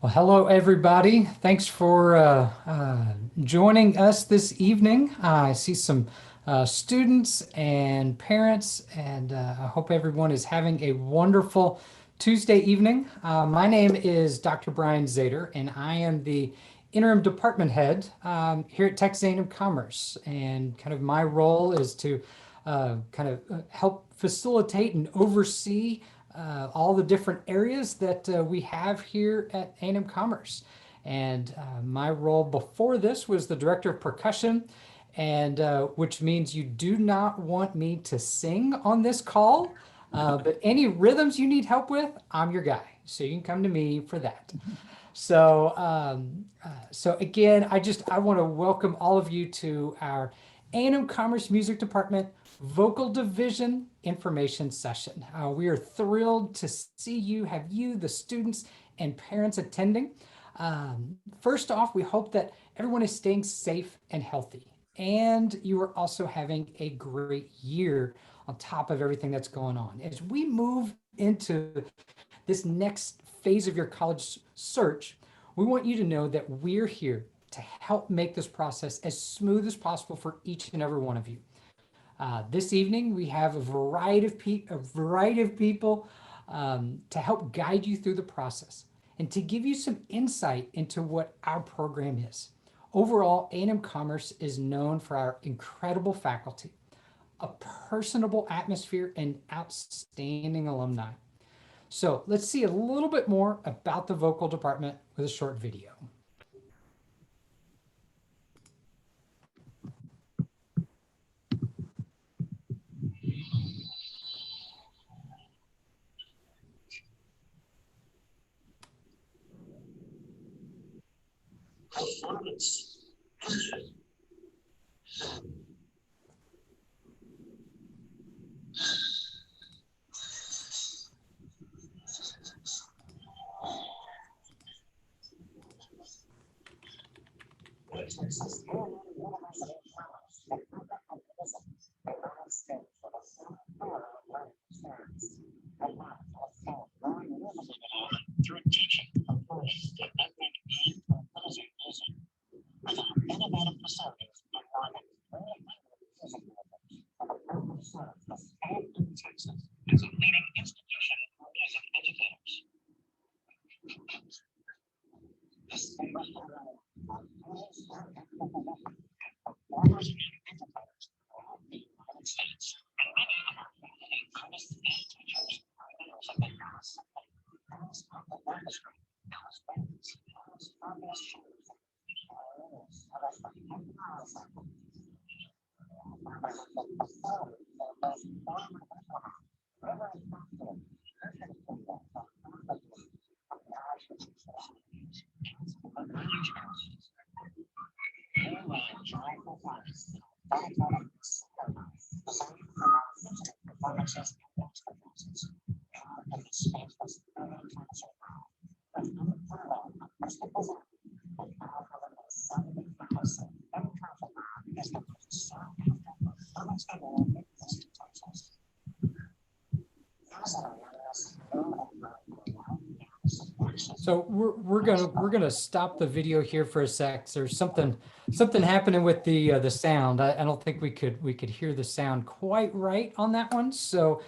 Well, hello, everybody. Thanks for joining us this evening. I see some students and parents, and I hope everyone is having a wonderful Tuesday evening. My name is Dr. Brian Zader, and I am the interim department head here at Texas A&M Commerce. And kind of my role is to help facilitate and oversee all the different areas that we have here at A&M Commerce. And my role before this was the director of percussion, and which means you do not want me to sing on this call, but any rhythms you need help with, I'm your guy. So you can come to me for that. So again, I want to welcome all of you to our A&M-Commerce Music Department Vocal Division information session. We are thrilled to have you, the students and parents attending. First off, we hope that everyone is staying safe and healthy, and you are also having a great year on top of everything that's going on. As we move into this next phase of your college search, we want you to know that we're here to help make this process as smooth as possible for each and every one of you. This evening, we have a variety of people to help guide you through the process and to give you some insight into what our program is. Overall, A&M Commerce is known for our incredible faculty, a personable atmosphere, and outstanding alumni. So let's see a little bit more about the vocal department with a short video. Performance. Through teaching, composing, development, and composing music, with our innovative facilities in more than 300 music units, the serves the state of Texas as a leading institution for music educators. Distinguished performers and educators throughout the United States, and many of our faculty, artists, and teachers are members of the Dallas Symphony, Dallas Opera Orchestra, Dallas Bands, Dallas Fabulous Shows, of us for performances and experiences. And the space was very concert. But unparalleled acousticism and powerful sounding house and concert is the most sought after performance venue in East Texas. So we're gonna stop the video here for a sec. There's something happening with the sound. I don't think we could hear the sound quite right on that one. So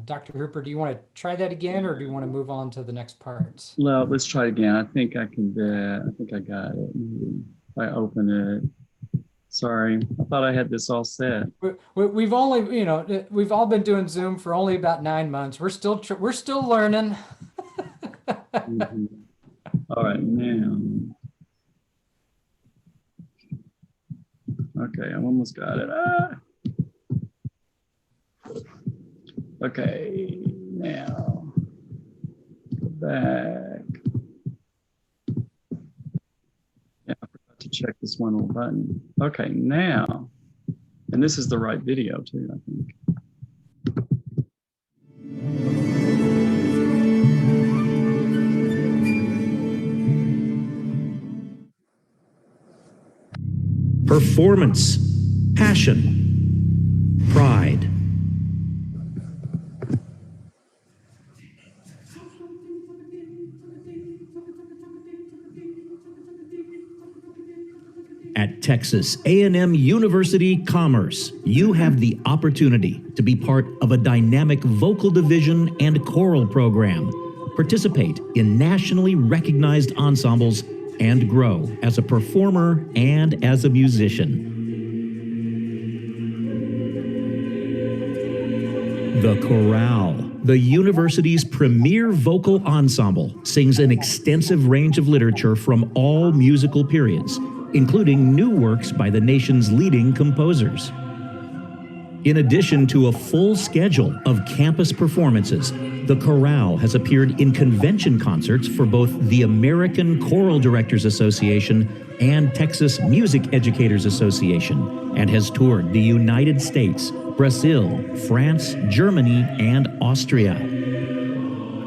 Dr. Hooper, do you want to try that again, or do you want to move on to the next part? Well, let's try it again. I think I got it. Maybe if I open it. Sorry, I thought I had this all set. We've only, we've all been doing Zoom for only about 9 months. We're still learning. Mm-hmm. All right, now. Okay, I almost got it. Okay, now go back. Yeah, I forgot to check this one little button. Okay, now, and this is the right video too, I think. Performance, passion, pride. Texas A&M University Commerce, you have the opportunity to be part of a dynamic vocal division and choral program, participate in nationally recognized ensembles, and grow as a performer and as a musician. The Chorale, the university's premier vocal ensemble, sings an extensive range of literature from all musical periods, including new works by the nation's leading composers. In addition to a full schedule of campus performances, the Chorale has appeared in convention concerts for both the American Choral Directors Association and Texas Music Educators Association, and has toured the United States, Brazil, France, Germany, and Austria.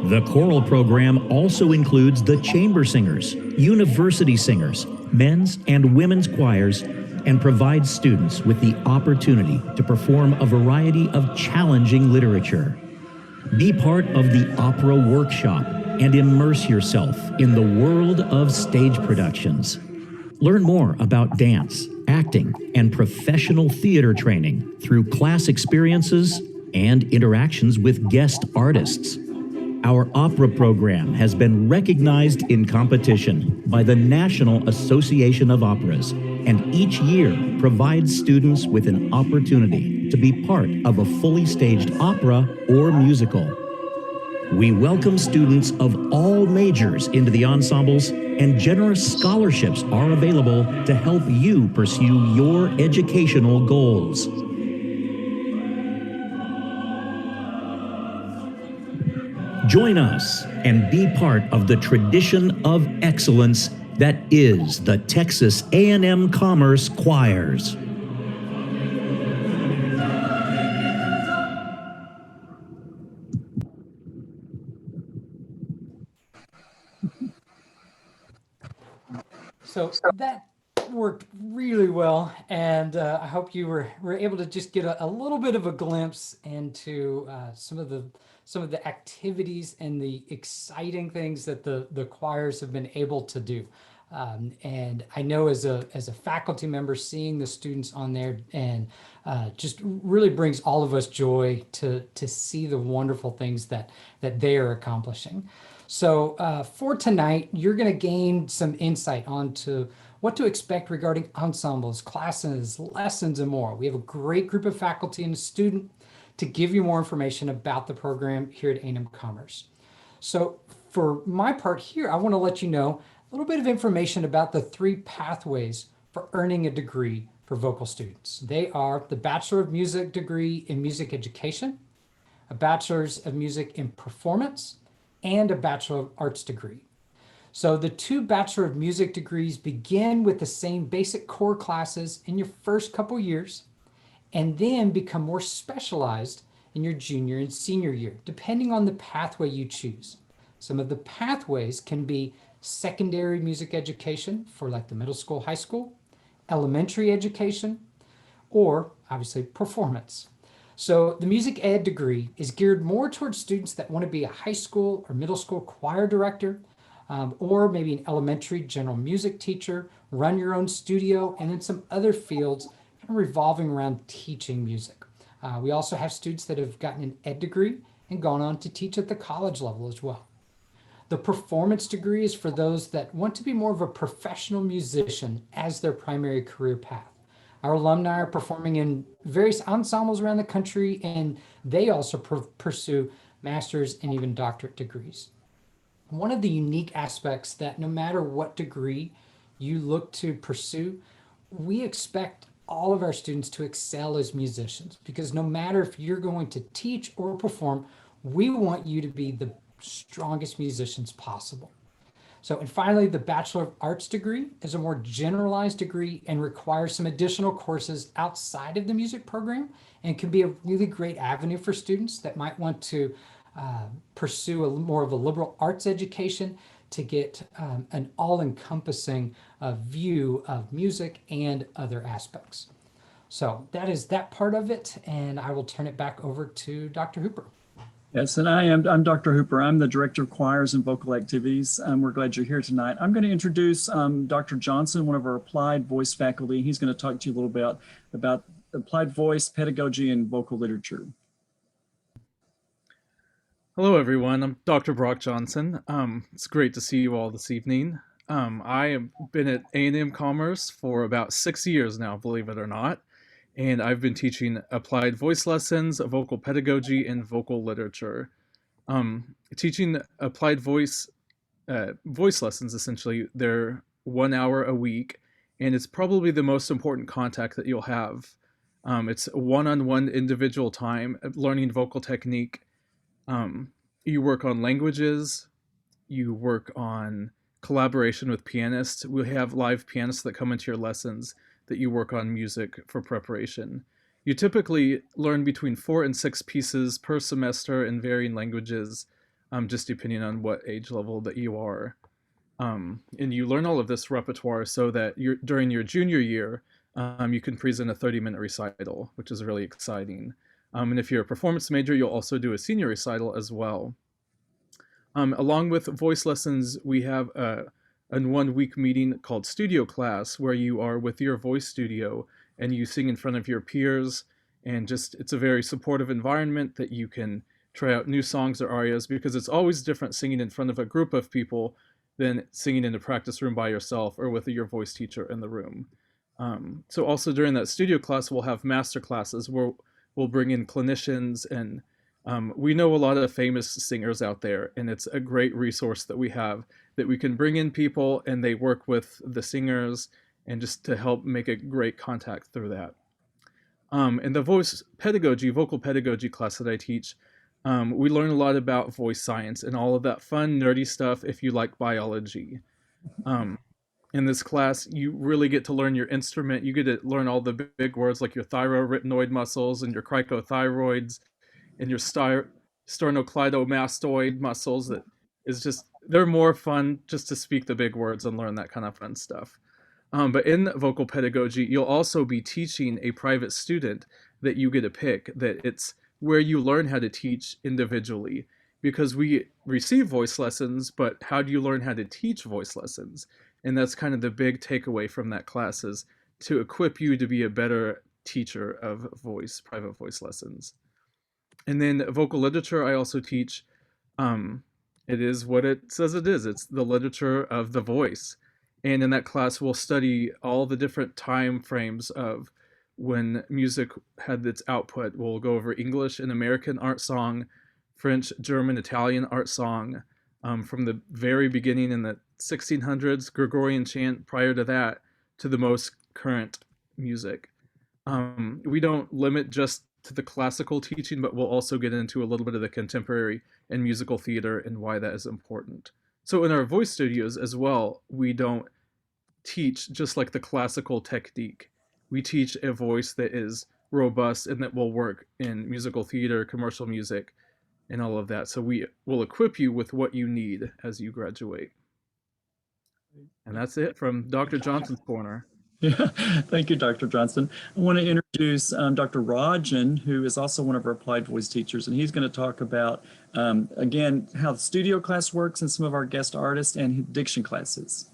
The choral program also includes the chamber singers, university singers, men's and women's choirs, and provides students with the opportunity to perform a variety of challenging literature. Be part of the opera workshop and immerse yourself in the world of stage productions. Learn more about dance, acting, and professional theater training through class experiences and interactions with guest artists. Our opera program has been recognized in competition by the National Association of Operas, and each year provides students with an opportunity to be part of a fully staged opera or musical. We welcome students of all majors into the ensembles, and generous scholarships are available to help you pursue your educational goals. Join us and be part of the tradition of excellence that is the Texas A&M Commerce Choirs. So that worked really well, and I hope you were able to just get a little bit of a glimpse into some of the activities and the exciting things that the choirs have been able to do. And I know as a faculty member, seeing the students on there and just really brings all of us joy to see the wonderful things that they are accomplishing. So for tonight, you're going to gain some insight onto what to expect regarding ensembles, classes, lessons, and more. We have a great group of faculty and student to give you more information about the program here at A&M Commerce. So for my part here, I want to let you know a little bit of information about the 3 pathways for earning a degree for vocal students. They are the Bachelor of Music degree in Music Education, a Bachelor's of Music in Performance, and a Bachelor of Arts degree. So the 2 Bachelor of Music degrees begin with the same basic core classes in your first couple years, and then become more specialized in your junior and senior year, depending on the pathway you choose. Some of the pathways can be secondary music education for like the middle school, high school, elementary education, or obviously performance. So the music ed degree is geared more towards students that want to be a high school or middle school choir director, or maybe an elementary general music teacher, run your own studio, and then some other fields kind of revolving around teaching music. We also have students that have gotten an ed degree and gone on to teach at the college level as well. The performance degree is for those that want to be more of a professional musician as their primary career path. Our alumni are performing in various ensembles around the country, and they also pursue master's and even doctorate degrees. One of the unique aspects that no matter what degree you look to pursue, we expect all of our students to excel as musicians, because no matter if you're going to teach or perform, we want you to be the strongest musicians possible. So, and finally, the Bachelor of Arts degree is a more generalized degree and requires some additional courses outside of the music program, and can be a really great avenue for students that might want to pursue more of a liberal arts education to get an all-encompassing view of music and other aspects. So that is that part of it, and I will turn it back over to Dr. Hooper. Yes, and I'm Dr. Hooper. I'm the Director of Choirs and Vocal Activities. We're glad you're here tonight. I'm going to introduce Dr. Johnson, one of our applied voice faculty. He's going to talk to you a little bit about applied voice, pedagogy, and vocal literature. Hello, everyone. I'm Dr. Brock Johnson. It's great to see you all this evening. I have been at A&M-Commerce for about 6 years now, believe it or not, and I've been teaching applied voice lessons, vocal pedagogy, and vocal literature. Teaching applied voice lessons, essentially, they're 1 hour a week, and it's probably the most important contact that you'll have. It's one-on-one individual time, learning vocal technique. You work on languages, you work on collaboration with pianists. We have live pianists that come into your lessons that you work on music for preparation. You typically learn between 4 and 6 pieces per semester in varying languages, just depending on what age level that you are. And you learn all of this repertoire so that during your junior year, you can present a 30-minute recital, which is really exciting. And if you're a performance major, you'll also do a senior recital as well. Along with voice lessons, we have a 1-week meeting called studio class, where you are with your voice studio and you sing in front of your peers. And it's a very supportive environment that you can try out new songs or arias, because it's always different singing in front of a group of people than singing in the practice room by yourself or with your voice teacher in the room. So also during that studio class, we'll have master classes where we'll bring in clinicians, and we know a lot of famous singers out there, and it's a great resource that we have, that we can bring in people and they work with the singers, and just to help make a great contact through that. In the vocal pedagogy class that I teach, we learn a lot about voice science and all of that fun, nerdy stuff if you like biology. In this class, you really get to learn your instrument. You get to learn all the big words like your thyroarytenoid muscles and your cricothyroids and your sternocleidomastoid muscles. That is just, they're more fun just to speak the big words and learn that kind of fun stuff. But in vocal pedagogy, you'll also be teaching a private student that you get to pick, that it's where you learn how to teach individually. Because we receive voice lessons, but how do you learn how to teach voice lessons? And that's kind of the big takeaway from that class, is to equip you to be a better teacher of private voice lessons. And then vocal literature, I also teach. It is what it says it is. It's the literature of the voice. And in that class, we'll study all the different time frames of when music had its output. We'll go over English and American art song, French, German, Italian art song, from the very beginning in the 1600s, Gregorian chant prior to that, to the most current music. We don't limit just to the classical teaching, but we'll also get into a little bit of the contemporary and musical theater and why that is important. So in our voice studios as well, we don't teach just like the classical technique. We teach a voice that is robust and that will work in musical theater, commercial music, and all of that. So we will equip you with what you need as you graduate. And that's it from Dr. Johnson's corner. Yeah, thank you, Dr. Johnson. I want to introduce Dr. Rajan, who is also one of our applied voice teachers, and he's going to talk about, again, how the studio class works and some of our guest artists and diction classes.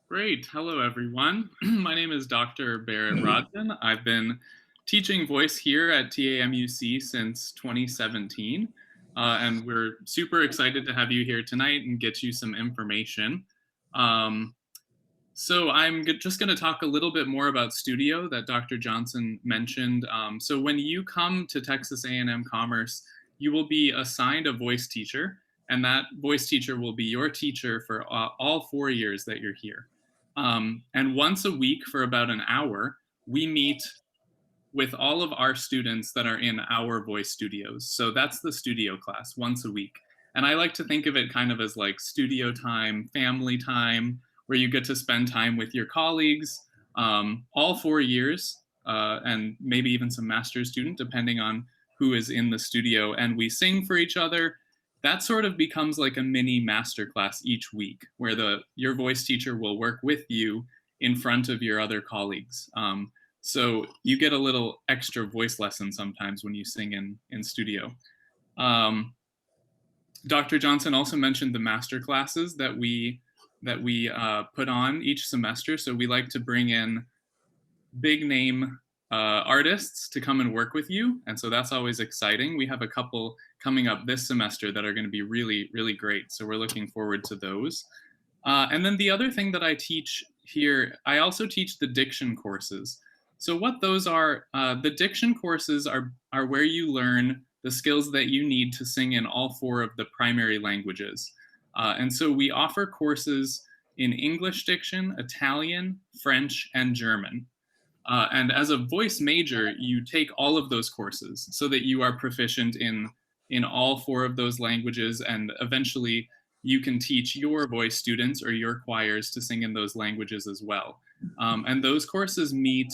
Great. Hello, everyone. My name is Dr. Barrett Rajan. I've been teaching voice here at TAMUC since 2017, and we're super excited to have you here tonight and get you some information. So I'm just going to talk a little bit more about studio that Dr. Johnson mentioned. So when you come to Texas A&M Commerce, you will be assigned a voice teacher, and that voice teacher will be your teacher for all 4 years that you're here. And once a week for about an hour, we meet with all of our students that are in our voice studios. So that's the studio class, once a week. And I like to think of it kind of as like studio time, family time, where you get to spend time with your colleagues all 4 years, and maybe even some master's student, depending on who is in the studio. And we sing for each other. That sort of becomes like a mini masterclass each week, where your voice teacher will work with you in front of your other colleagues. So you get a little extra voice lesson sometimes when you sing in studio. Um, Dr. Johnson also mentioned the master classes that we put on each semester. So we like to bring in big name artists to come and work with you, and so that's always exciting. We have a couple coming up this semester that are going to be really, really great. So we're looking forward to those. And then the other thing that I teach here, I also teach the diction courses. So what those are, the diction courses are where you learn the skills that you need to sing in all 4 of the primary languages. And so we offer courses in English diction, Italian, French, and German. And as a voice major, you take all of those courses so that you are proficient in all 4 of those languages, and eventually you can teach your voice students or your choirs to sing in those languages as well. And those courses meet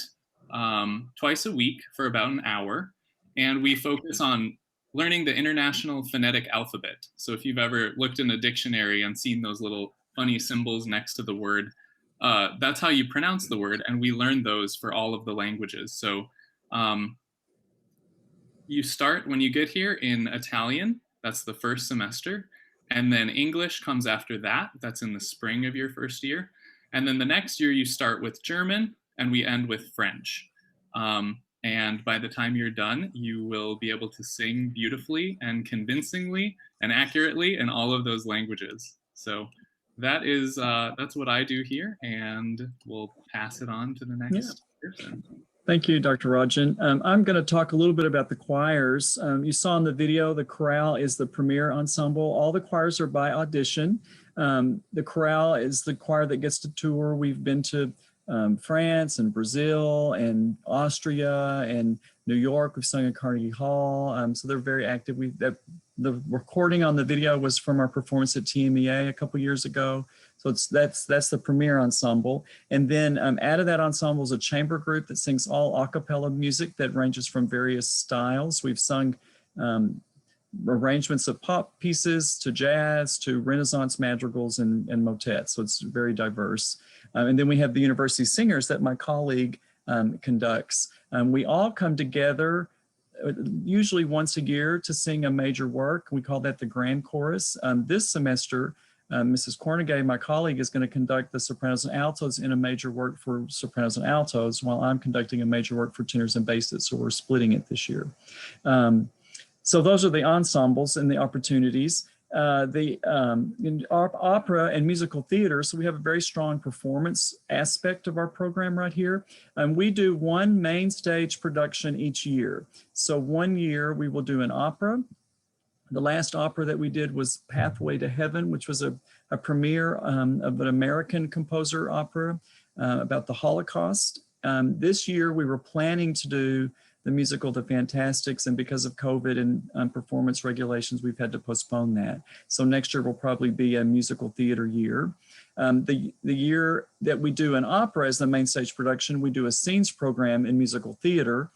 twice a week for about an hour, and we focus on learning the International Phonetic Alphabet. So if you've ever looked in a dictionary and seen those little funny symbols next to the word, that's how you pronounce the word, and we learn those for all of the languages. So you start when you get here in Italian, that's the first semester, and then English comes after that, that's in the spring of your first year. And then the next year you start with German, and we end with French. And by the time you're done, you will be able to sing beautifully and convincingly and accurately in all of those languages. So that is that's what I do here, and we'll pass it on to the next person. Thank you, Dr. Rajan. I'm going to talk a little bit about the choirs. You saw in the video, the chorale is the premier ensemble. All the choirs are by audition. The chorale is the choir that gets to tour. We've been to France and Brazil and Austria and New York. We've sung at Carnegie Hall. So they're very active. The recording on the video was from our performance at TMEA a couple years ago. So that's the premier ensemble. And then out of that ensemble is a chamber group that sings all a cappella music that ranges from various styles. We've sung arrangements of pop pieces to jazz to Renaissance madrigals and motets. So it's very diverse. And then we have the university singers that my colleague conducts. We all come together usually once a year to sing a major work. We call that the grand chorus. This semester, Mrs. Cornegay, my colleague, is going to conduct the sopranos and altos in a major work for sopranos and altos, while I'm conducting a major work for tenors and basses. So we're splitting it this year. So those are the ensembles and the opportunities. In our opera and musical theater, so we have a very strong performance aspect of our program right here. We do one main stage production each year. So one year we will do an opera. The last opera that we did was Pathway to Heaven, which was a premiere of an American composer opera about the Holocaust. This year we were planning to do the musical The Fantastics, and because of COVID and performance regulations, we've had to postpone that. So next year will probably be a musical theater year. The year that we do an opera as the main stage production, we do a scenes program in musical theater.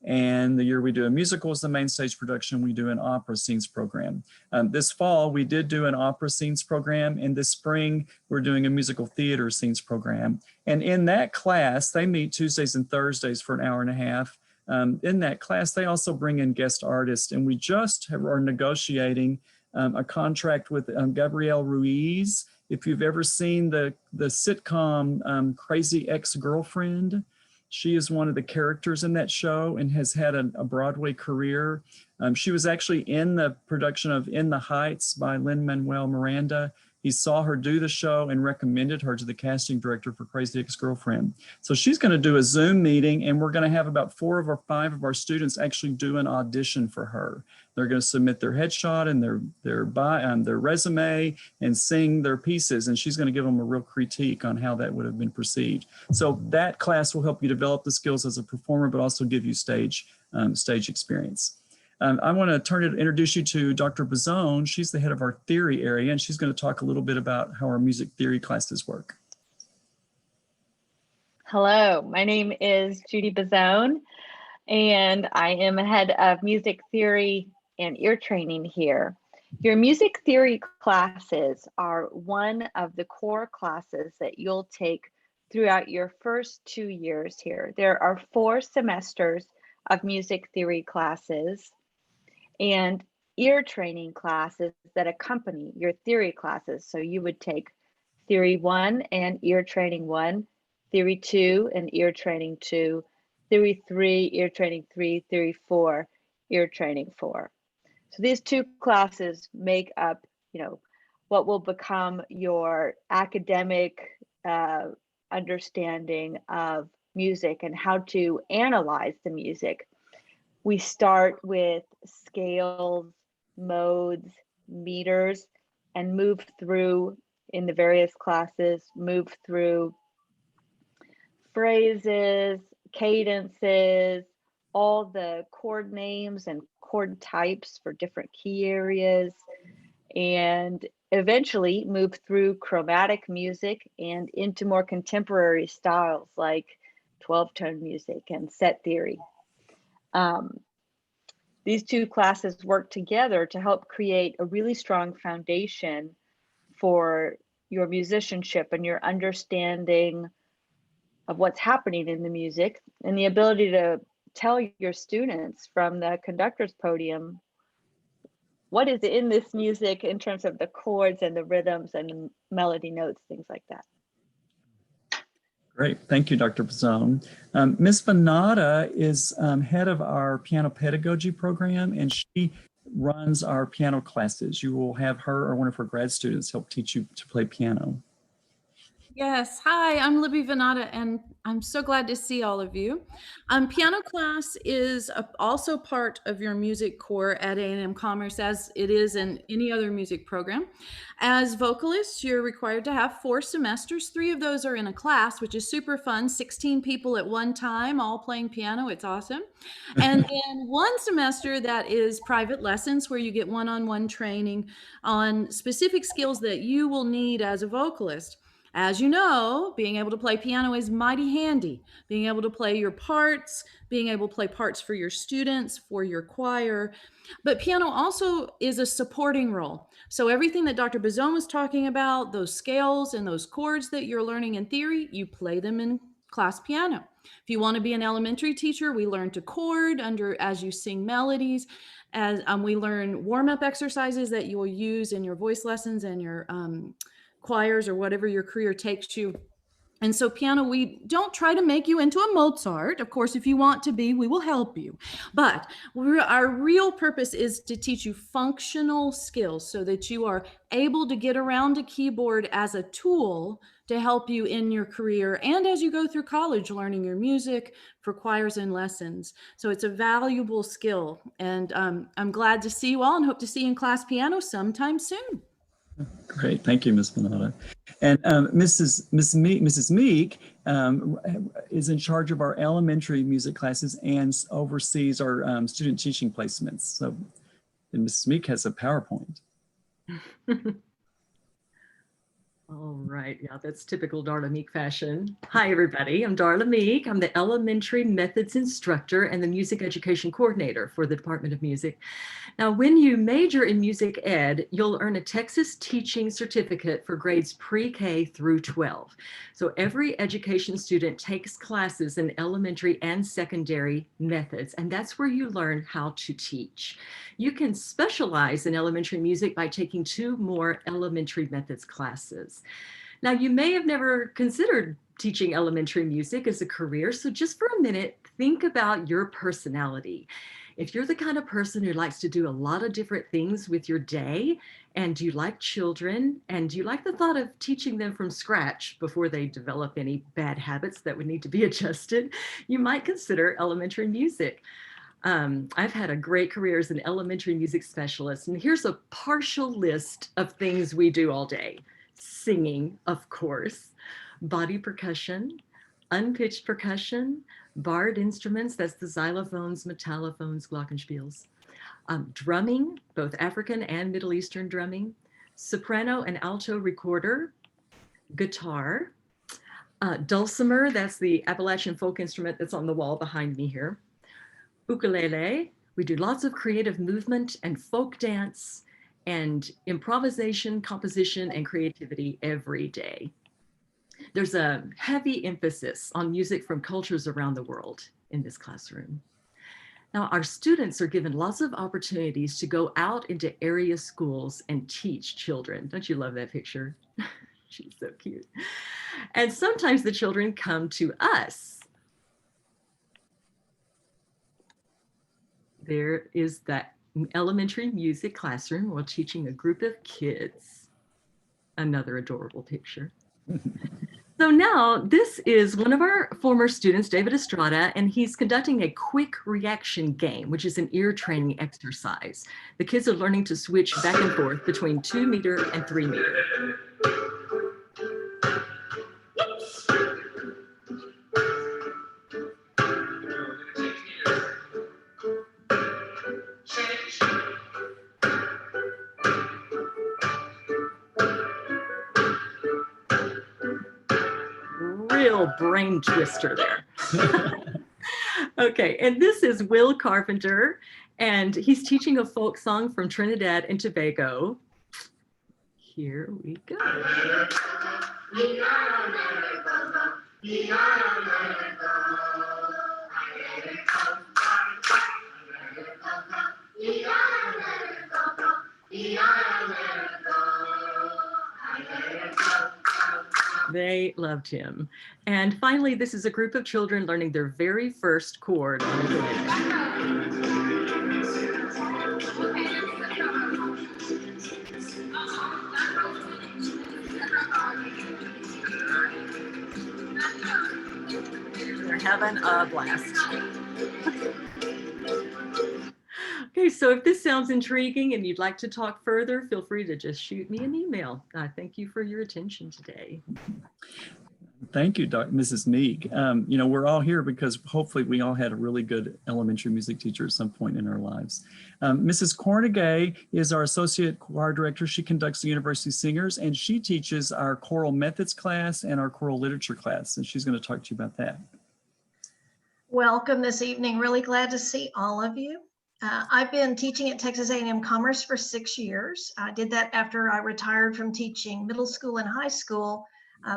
And the year we do a musical as the main stage production, we do an opera scenes program. This fall, we did do an opera scenes program, and this spring, we're doing a musical theater scenes program. And in that class, they meet Tuesdays and Thursdays for an hour and a half. In that class, they also bring in guest artists, and we just are negotiating a contract with Gabrielle Ruiz. If you've ever seen the sitcom Crazy Ex-Girlfriend, she is one of the characters in that show and has had a Broadway career. She was actually in the production of In the Heights by Lin-Manuel Miranda. He saw her do the show and recommended her to the casting director for Crazy Ex-Girlfriend. So she's going to do a Zoom meeting, and we're going to have about 4 or 5 of our students actually do an audition for her. They're going to submit their headshot and their resume and sing their pieces, and she's going to give them a real critique on how that would have been perceived. So that class will help you develop the skills as a performer, but also give you stage experience. I want to introduce you to Dr. Bazone. She's the head of our theory area, and she's going to talk a little bit about how our music theory classes work. Hello, my name is Judy Bazone, and I am head of music theory and ear training here. Your music theory classes are one of the core classes that you'll take throughout your first 2 years here. There are 4 semesters of music theory classes and ear training classes that accompany your theory classes. So you would take Theory 1 and Ear Training 1, Theory 2 and Ear Training 2, Theory 3, Ear Training 3, Theory 4, Ear Training 4. So these 2 classes make up, what will become your academic understanding of music and how to analyze the music. We start with scales, modes, meters, and move through in the various classes, move through phrases, cadences, all the chord names and chord types for different key areas, and eventually move through chromatic music and into more contemporary styles like 12-tone music and set theory. These 2 classes work together to help create a really strong foundation for your musicianship and your understanding of what's happening in the music and the ability to tell your students from the conductor's podium what is in this music in terms of the chords and the rhythms and the melody notes, things like that. Great, thank you, Dr. Pizzone. Ms. Venata is head of our piano pedagogy program, and she runs our piano classes. You will have her or one of her grad students help teach you to play piano. Yes, hi, I'm Libby Venata, and I'm so glad to see all of you. Piano class is also part of your music core at A&M-Commerce, as it is in any other music program. As vocalists, you're required to have 4 semesters. 3 of those are in a class, which is super fun. 16 people at one time, all playing piano. It's awesome. And then 1 semester that is private lessons, where you get one-on-one training on specific skills that you will need as a vocalist. As you know, being able to play piano is mighty handy. Being able to play your parts, being able to play parts for your students, for your choir. But piano also is a supporting role. So everything that Dr. Pizzone was talking about, those scales and those chords that you're learning in theory, you play them in class piano. If you want to be an elementary teacher, we learn to chord as you sing melodies. As we learn warm-up exercises that you will use in your voice lessons and your choirs or whatever your career takes you. And so piano, we don't try to make you into a Mozart. Of course, if you want to be, we will help you. But our real purpose is to teach you functional skills so that you are able to get around a keyboard as a tool to help you in your career and as you go through college, learning your music for choirs and lessons. So it's a valuable skill. And I'm glad to see you all and hope to see you in class piano sometime soon. Great, thank you, Ms. Venata. And Mrs. Meek is in charge of our elementary music classes and oversees our student teaching placements. So Mrs. Meek has a PowerPoint. All right, yeah, that's typical Darla Meek fashion. Hi, everybody. I'm Darla Meek. I'm the elementary methods instructor and the music education coordinator for the Department of Music. Now, when you major in music ed, you'll earn a Texas teaching certificate for grades pre-K through 12. So every education student takes classes in elementary and secondary methods, and that's where you learn how to teach. You can specialize in elementary music by taking 2 more elementary methods classes. Now, you may have never considered teaching elementary music as a career, so just for a minute, think about your personality. If you're the kind of person who likes to do a lot of different things with your day, and you like children, and you like the thought of teaching them from scratch before they develop any bad habits that would need to be adjusted, you might consider elementary music. I've had a great career as an elementary music specialist, and here's a partial list of things we do all day. Singing, of course, body percussion, unpitched percussion, barred instruments, that's the xylophones, metallophones, glockenspiels, drumming, both African and Middle Eastern drumming, soprano and alto recorder, guitar, dulcimer, that's the Appalachian folk instrument that's on the wall behind me here, ukulele. We do lots of creative movement and folk dance and improvisation, composition, and creativity every day. There's a heavy emphasis on music from cultures around the world in this classroom. Now, our students are given lots of opportunities to go out into area schools and teach children. Don't you love that picture? She's so cute. And sometimes the children come to us. There is that elementary music classroom while teaching a group of kids. Another adorable picture. So now this is one of our former students, David Estrada, and he's conducting a quick reaction game, which is an ear training exercise. The kids are learning to switch back and forth between 2 meter and 3 meter. Real brain twister there. Okay, and this is Will Carpenter, and he's teaching a folk song from Trinidad and Tobago. Here we go. They loved him. And finally, this is a group of children learning their very first chord on a ukulele. They're having a blast. Okay, so if this sounds intriguing and you'd like to talk further, feel free to just shoot me an email. Thank you for your attention today. Thank you, Mrs. Meek. You know, we're all here because hopefully we all had a really good elementary music teacher at some point in our lives. Mrs. Cornegay is our associate choir director. She conducts the university singers, and she teaches our choral methods class and our choral literature class, and she's going to talk to you about that. Welcome this evening. Really glad to see all of you. I've been teaching at Texas A&M Commerce for 6 years. I did that after I retired from teaching middle school and high school,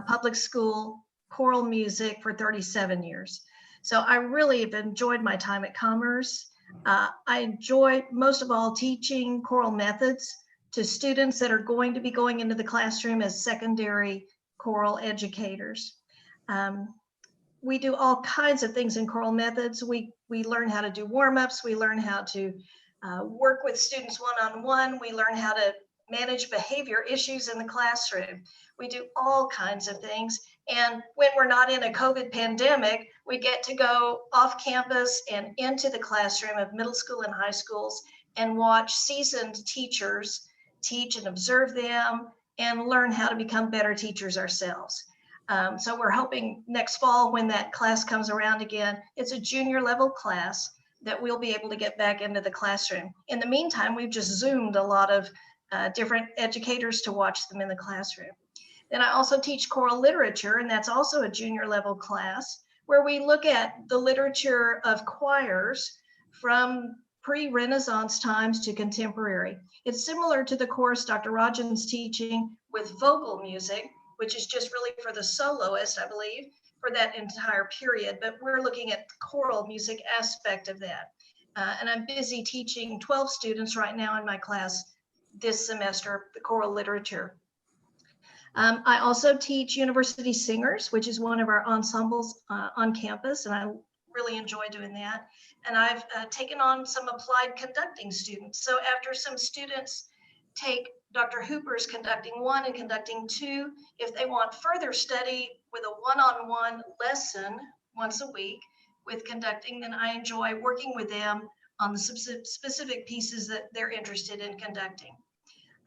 public school, choral music for 37 years. So I really have enjoyed my time at Commerce. I enjoy most of all teaching choral methods to students that are going to be going into the classroom as secondary choral educators. We do all kinds of things in choral methods. We learn how to do warm-ups. We learn how to work with students one-on-one. We learn how to manage behavior issues in the classroom. We do all kinds of things. And when we're not in a COVID pandemic, we get to go off campus and into the classroom of middle school and high schools and watch seasoned teachers teach and observe them and learn how to become better teachers ourselves. So we're hoping next fall when that class comes around again, it's a junior level class that we'll be able to get back into the classroom. In the meantime, we've just Zoomed a lot of different educators to watch them in the classroom. Then I also teach choral literature, and that's also a junior level class where we look at the literature of choirs from pre-Renaissance times to contemporary. It's similar to the course Dr. Rajan's teaching with vocal music, which is just really for the soloist, I believe, for that entire period. But we're looking at the choral music aspect of that. And I'm busy teaching 12 students right now in my class this semester, the choral literature. I also teach university singers, which is one of our ensembles on campus, and I really enjoy doing that. And I've taken on some applied conducting students. So after some students take Dr. Hooper's conducting 1 and conducting 2, if they want further study with a one-on-one lesson once a week with conducting, then I enjoy working with them on the specific pieces that they're interested in conducting.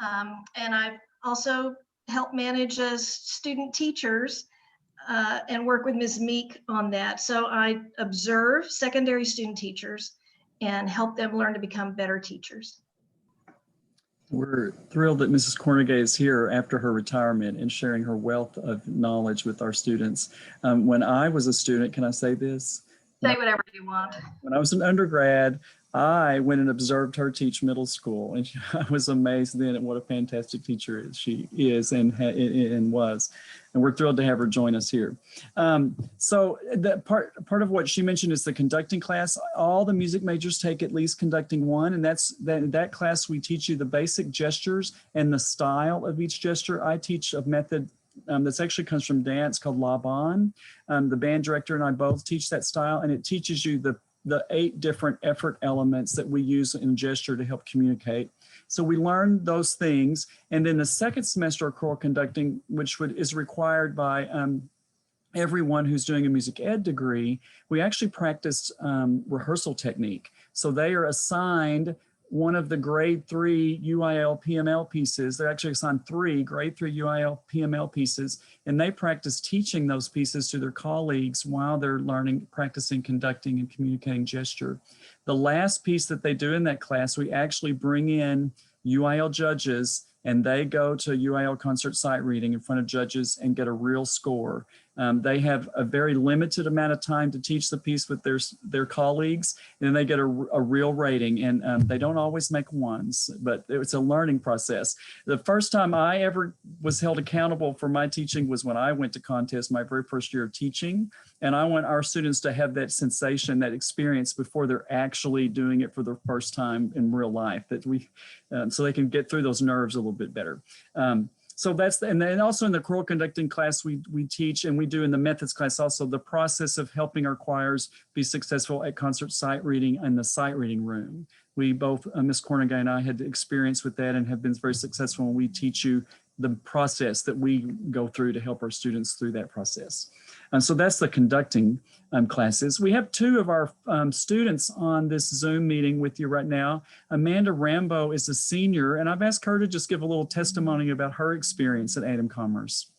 And I've also helped manage as student teachers and work with Ms. Meek on that. So I observe secondary student teachers and help them learn to become better teachers. We're thrilled that Mrs. Cornegay is here after her retirement and sharing her wealth of knowledge with our students. When I was a student, can I say this? Say whatever you want. When I was an undergrad, I went and observed her teach middle school, and I was amazed then at what a fantastic teacher she is and was. And we're thrilled to have her join us here. So that part of what she mentioned is the conducting class. All the music majors take at least conducting one, and that class we teach you the basic gestures and the style of each gesture. I teach a method that actually comes from dance called La Bon. The band director and I both teach that style, and it teaches you the 8 different effort elements that we use in gesture to help communicate. So we learn those things. And then the second semester of choral conducting, which is required by everyone who's doing a music ed degree, we actually practice rehearsal technique. So they are assigned one of the grade 3 UIL PML pieces. They're actually assigned 3 grade 3 UIL PML pieces, and they practice teaching those pieces to their colleagues while they're practicing conducting and communicating gesture. The last piece that they do in that class, we actually bring in UIL judges, and they go to UIL concert sight reading in front of judges and get a real score. They have a very limited amount of time to teach the piece with their colleagues, and then they get a real rating. And they don't always make ones, but it's a learning process. The first time I ever was held accountable for my teaching was when I went to contest my very first year of teaching. And I want our students to have that sensation, that experience before they're actually doing it for the first time in real life, so they can get through those nerves a little bit better. So and then also in the choral conducting class, we teach, and we do in the methods class also, the process of helping our choirs be successful at concert sight reading in the sight reading room. We both, Ms. Cornegay and I, had experience with that and have been very successful when we teach you the process that we go through to help our students through that process. And so that's the conducting classes. We have 2 of our students on this Zoom meeting with you right now. Amanda Rambo is a senior, and I've asked her to just give a little testimony about her experience at A&M-Commerce.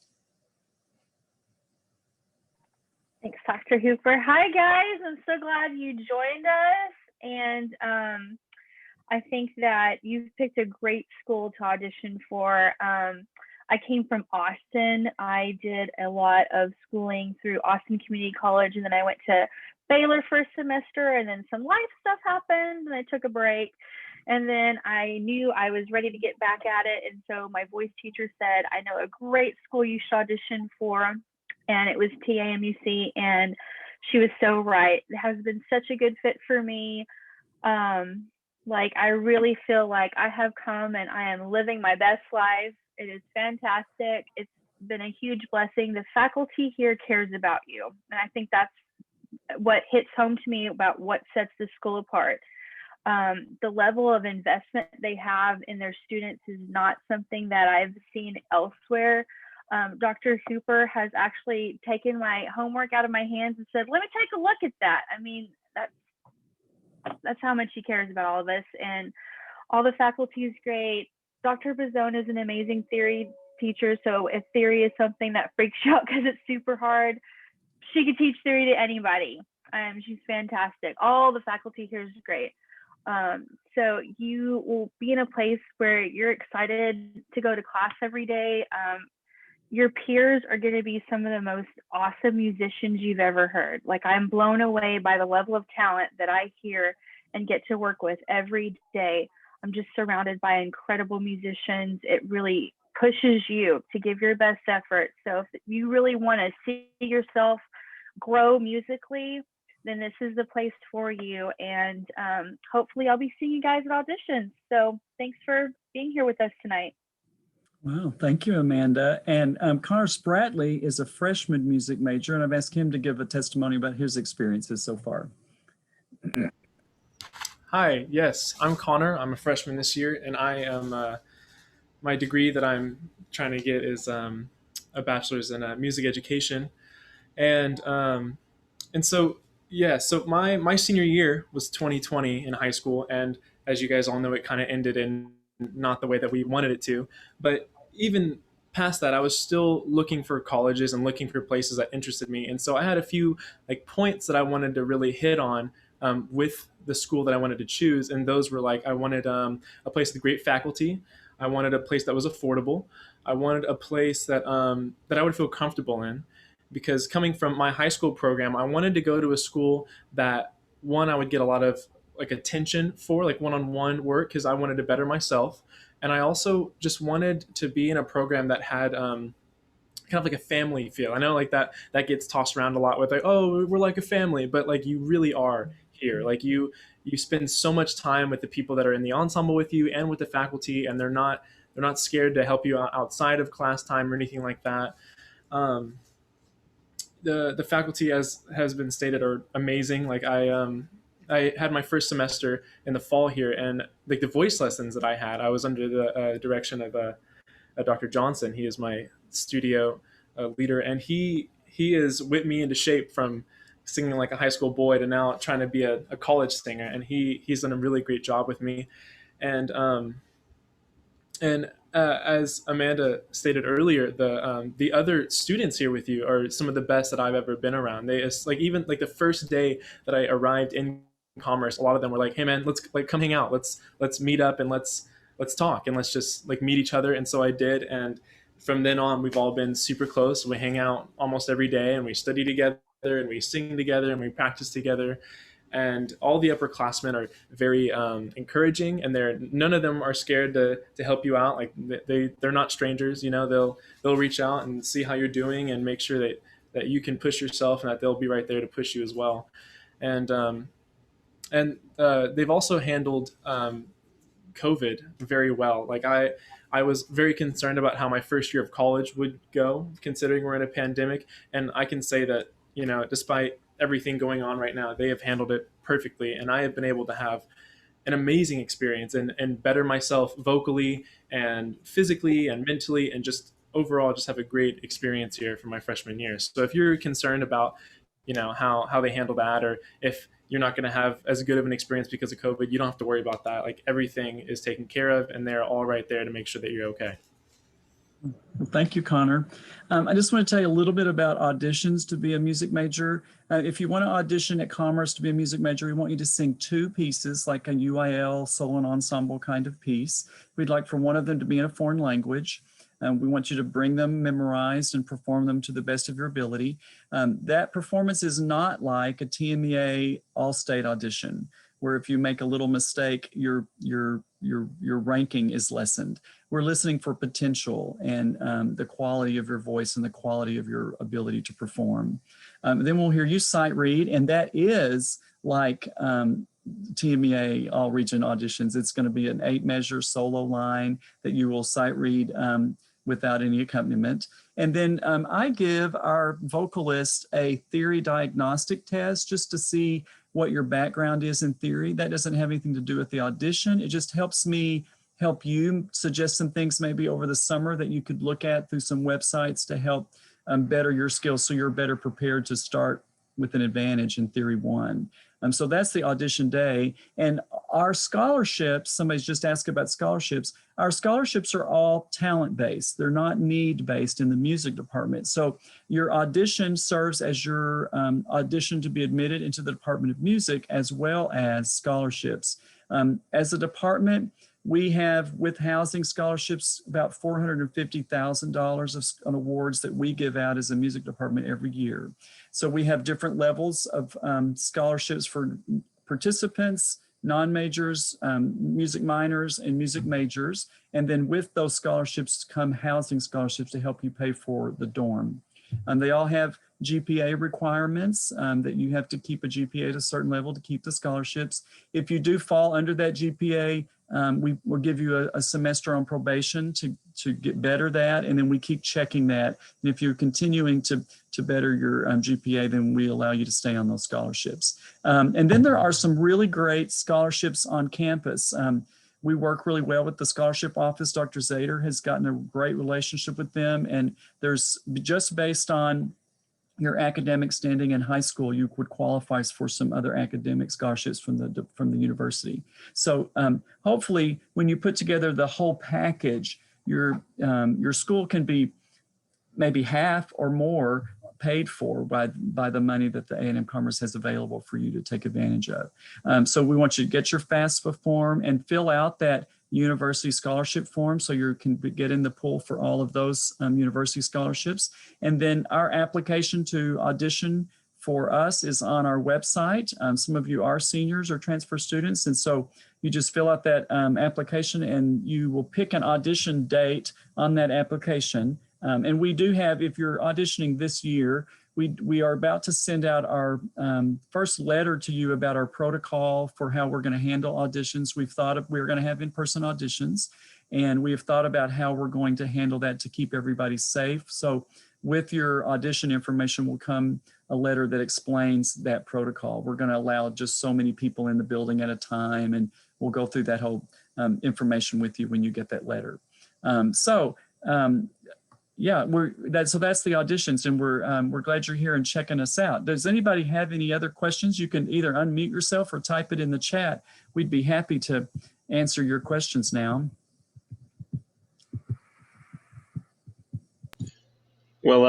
Thanks, Dr. Hooper. Hi, guys. I'm so glad you joined us. And I think that you've picked a great school to audition for. I came from Austin. I did a lot of schooling through Austin Community College, and then I went to Baylor for a semester, and then some life stuff happened, and I took a break. And then I knew I was ready to get back at it. And so my voice teacher said, I know a great school you should audition for. And it was TAMUC, and she was so right. It has been such a good fit for me. Like, I really feel like I have come and I am living my best life. It is fantastic. It's been a huge blessing. The faculty here cares about you. And I think that's what hits home to me about what sets the school apart. The level of investment they have in their students is not something that I've seen elsewhere. Dr. Hooper has actually taken my homework out of my hands and said, let me take a look at that. I mean, that's how much he cares about all of us. And all the faculty is great. Dr. Bazzone is an amazing theory teacher. So if theory is something that freaks you out because it's super hard, she could teach theory to anybody. She's fantastic. All the faculty here is great. So you will be in a place where you're excited to go to class every day. Your peers are going to be some of the most awesome musicians you've ever heard. Like, I'm blown away by the level of talent that I hear and get to work with every day. I'm just surrounded by incredible musicians. It really pushes you to give your best effort. So if you really want to see yourself grow musically, then this is the place for you. And hopefully I'll be seeing you guys at auditions. So thanks for being here with us tonight. Wow, thank you, Amanda. And Connor Spratley is a freshman music major, and I've asked him to give a testimony about his experiences so far. Hi, yes, I'm Connor. I'm a freshman this year, and I am, my degree that I'm trying to get is a bachelor's in music education. And so, yeah, so my senior year was 2020 in high school, and as you guys all know, it kind of ended in not the way that we wanted it to. But even past that, I was still looking for colleges and looking for places that interested me. And so I had a few points that I wanted to really hit on with the school that I wanted to choose. And those were I wanted a place with great faculty. I wanted a place that was affordable. I wanted a place that that I would feel comfortable in. Because coming from my high school program, I wanted to go to a school that, one, I would get a lot of like attention for, like one-on-one work, because I wanted to better myself. And I also just wanted to be in a program that had kind of like a family feel. I know like that gets tossed around a lot with like, oh, we're like a family, but like you really are here. Like you spend so much time with the people that are in the ensemble with you and with the faculty, and they're not scared to help you out outside of class time or anything like that. Um, the faculty, as has been stated, are amazing. Like I had my first semester in the fall here, and like the voice lessons that I had, I was under the direction of Dr. Johnson. He is my studio leader, and he is whipped me into shape from singing like a high school boy to now trying to be a college singer, and he's done a really great job with me. And as Amanda stated earlier, the other students here with you are some of the best that I've ever been around. They like, even like the first day that I arrived in commerce, a lot of them were like, "Hey man, let's like come hang out. Let's meet up and let's talk and let's just like meet each other." And so I did, and from then on, we've all been super close. We hang out almost every day, and we study together, and we sing together, and we practice together. And all the upperclassmen are very encouraging, and none of them are scared to help you out. Like they're not strangers, you know. They'll reach out and see how you're doing and make sure that you can push yourself, and that they'll be right there to push you as well. And they've also handled COVID very well. Like I was very concerned about how my first year of college would go, considering we're in a pandemic. And I can say that, you know, despite everything going on right now, they have handled it perfectly. And I have been able to have an amazing experience and better myself vocally and physically and mentally, and just overall just have a great experience here for my freshman year. So if you're concerned about, you know, how they handle that, or if you're not going to have as good of an experience because of COVID, you don't have to worry about that. Like everything is taken care of, and they're all right there to make sure that you're okay. Well, thank you, Connor. I just want to tell you a little bit about auditions to be a music major. If you want to audition at Commerce to be a music major, we want you to sing 2 pieces, like a UIL solo and ensemble kind of piece. We'd like for one of them to be in a foreign language. We want you to bring them memorized and perform them to the best of your ability. That performance is not like a TMEA all-state audition, where if you make a little mistake, your ranking is lessened. We're listening for potential and the quality of your voice and the quality of your ability to perform. Then we'll hear you sight read, and that is like TMEA all region auditions. It's going to be an 8-measure solo line that you will sight read without any accompaniment. And then I give our vocalist a theory diagnostic test just to see what your background is in theory. That doesn't have anything to do with the audition. It just helps me help you suggest some things maybe over the summer that you could look at through some websites to help better your skills, so you're better prepared to start with an advantage in Theory 1. So that's the audition day. And our scholarships, somebody's just asked about scholarships. Our scholarships are all talent-based. They're not need-based in the music department. So your audition serves as your audition to be admitted into the Department of Music, as well as scholarships. As a department, we have, with housing scholarships, about $450,000 of awards that we give out as a music department every year. So we have different levels of scholarships for participants, non-majors, music minors, and music majors. And then with those scholarships come housing scholarships to help you pay for the dorm. They all have GPA requirements that you have to keep a GPA at a certain level to keep the scholarships. If you do fall under that GPA, we will give you a semester on probation to get better that, and then we keep checking that. And if you're continuing to better your GPA, then we allow you to stay on those scholarships. And then there are some really great scholarships on campus. We work really well with the scholarship office. Dr. Zader has gotten a great relationship with them, and there's, just based on your academic standing in high school, you would qualify for some other academic scholarships from the university. So hopefully, when you put together the whole package, your school can be maybe half or more paid for by the money that the A&M-Commerce has available for you to take advantage of. So we want you to get your FAFSA form and fill out that university scholarship form so you can get in the pool for all of those university scholarships. And then our application to audition for us is on our website. Some of you are seniors or transfer students, and so you just fill out that application and you will pick an audition date on that application. And we do have, if you're auditioning this year, we are about to send out our first letter to you about our protocol for how we're going to handle auditions. We've thought of, we're going to have in-person auditions, and we have thought about how we're going to handle that to keep everybody safe. So with your audition information will come a letter that explains that protocol. We're going to allow just so many people in the building at a time, and we'll go through that whole information with you when you get that letter. Yeah, so that's the auditions, and we're glad you're here and checking us out. Does anybody have any other questions? You can either unmute yourself or type it in the chat. We'd be happy to answer your questions now. Well,